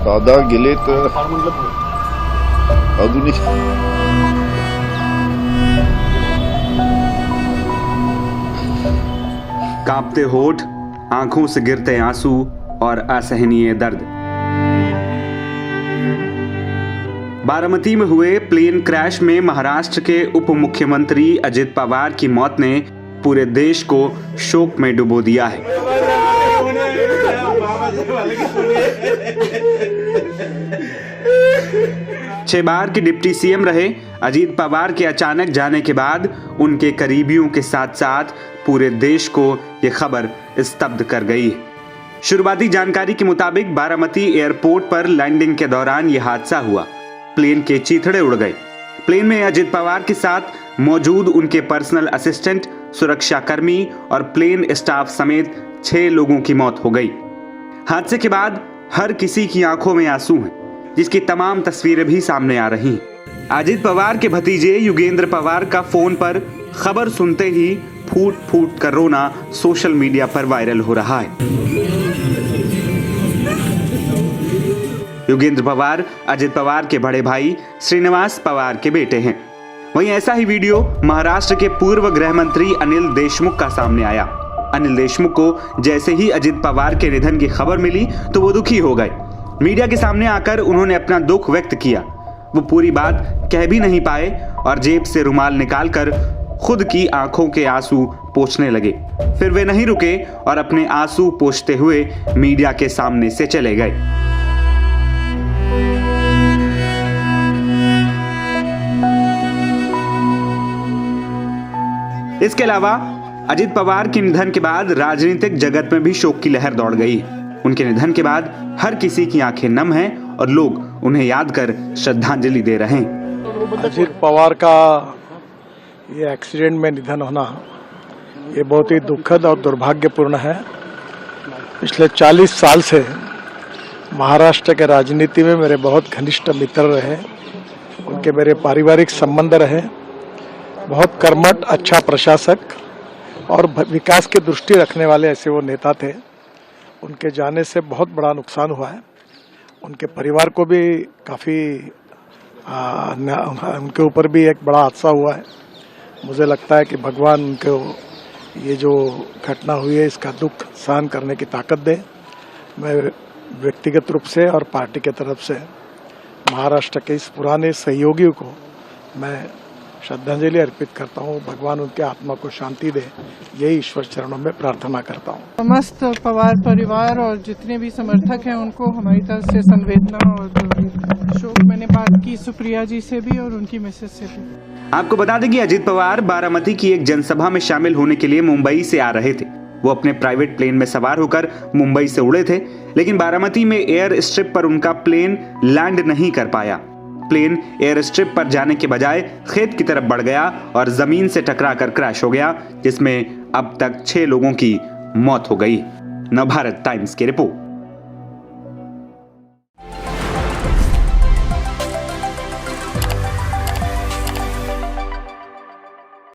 दादा गेले तर अजूनही कांपते होठ, आंखों से गिरते आंसू और असहनीय दर्द। बारामती में हुए प्लेन क्रैश में महाराष्ट्र के उप मुख्यमंत्री अजित पवार की मौत ने पूरे देश को शोक में डुबो दिया है। 6 बार के डिप्टी सीएम रहे अजित पवार के अचानक जाने के बाद उनके करीबियों के साथ साथ पूरे देश को यह खबर स्तब्ध कर गई है। शुरुआती जानकारी के मुताबिक बारामती एयरपोर्ट पर लैंडिंग के दौरान यह हादसा हुआ। प्लेन के चीथड़े उड़ गए। प्लेन में अजित पवार के साथ मौजूद उनके पर्सनल असिस्टेंट, सुरक्षा कर्मी और प्लेन स्टाफ समेत 6 लोगों की मौत हो गई। हादसे के बाद हर किसी की आंखों में आंसू हैं, जिसकी तमाम तस्वीरें भी सामने आ रही हैं। अजित पवार के भतीजे युगेंद्र पवार का फोन पर खबर सुनते ही फूट फूट कर रोना सोशल मीडिया पर वायरल हो रहा है। युगेंद्र पवार अजित पवार के बड़े भाई श्रीनिवास पवार के बेटे हैं। वहीं ऐसा ही वीडियो महाराष्ट्र के पूर्व गृह मंत्री अनिल देशमुख का सामने आया। अनिल देशमुख को जैसे ही अजित पवार के निधन की खबर मिली तो वो दुखी हो गए। मीडिया के सामने आकर उन्होंने अपना दुख व्यक्त किया। वो पूरी बात कह भी नहीं पाए और जेब से रुमाल निकालकर खुद की आंखों के आंसू पोंछने लगे। फिर वे नहीं रुके और अपने आंसू पोंछते हुए मीडिया के सामने से चले गए। इसके अलावा अजित पवार के निधन के बाद राजनीतिक जगत में भी शोक की लहर दौड़ गई। उनके निधन के बाद हर किसी की आंखें नम हैं और लोग उन्हें याद कर श्रद्धांजलि दे रहे हैं। अजित पवार का ये एक्सीडेंट में निधन होना ये बहुत ही दुखद और दुर्भाग्यपूर्ण है। पिछले 40 साल से महाराष्ट्र के राजनीति में मेरे बहुत घनिष्ठ मित्र रहे, उनके मेरे पारिवारिक संबंध रहे। बहुत कर्मठ, अच्छा प्रशासक और विकास की दृष्टि रखने वाले ऐसे वो नेता थे। उनके जाने से बहुत बड़ा नुकसान हुआ है। उनके परिवार को भी काफ़ी उनके ऊपर भी एक बड़ा हादसा हुआ है। मुझे लगता है कि भगवान उनको ये जो घटना हुई है इसका दुख सहन करने की ताकत दे। मैं व्यक्तिगत रूप से और पार्टी के तरफ से महाराष्ट्र के इस पुराने सहयोगियों को मैं श्रद्धांजलि अर्पित करता हूँ। भगवान उनके आत्मा को शांति दे, यही ईश्वर चरणों में प्रार्थना करता हूँ। समस्त पवार परिवार और जितने भी समर्थक हैं उनको हमारी तरफ से संवेदना और शोक। मैंने बात की सुप्रिया जी से भी और उनकी मिसेज से भी। आपको बता दें कि अजित पवार बारामती की एक जनसभा में शामिल होने के लिए मुंबई से आ रहे थे। वो अपने प्राइवेट प्लेन में सवार होकर मुंबई से उड़े थे, लेकिन बारामती में एयर स्ट्रिप पर उनका प्लेन लैंड नहीं कर पाया। प्लेन एयर स्ट्रिप पर जाने के बजाय खेत की तरफ बढ़ गया और जमीन से टकराकर क्रैश हो गया, जिसमें अब तक 6 लोगों की मौत हो गई। नवभारत टाइम्स की रिपोर्ट।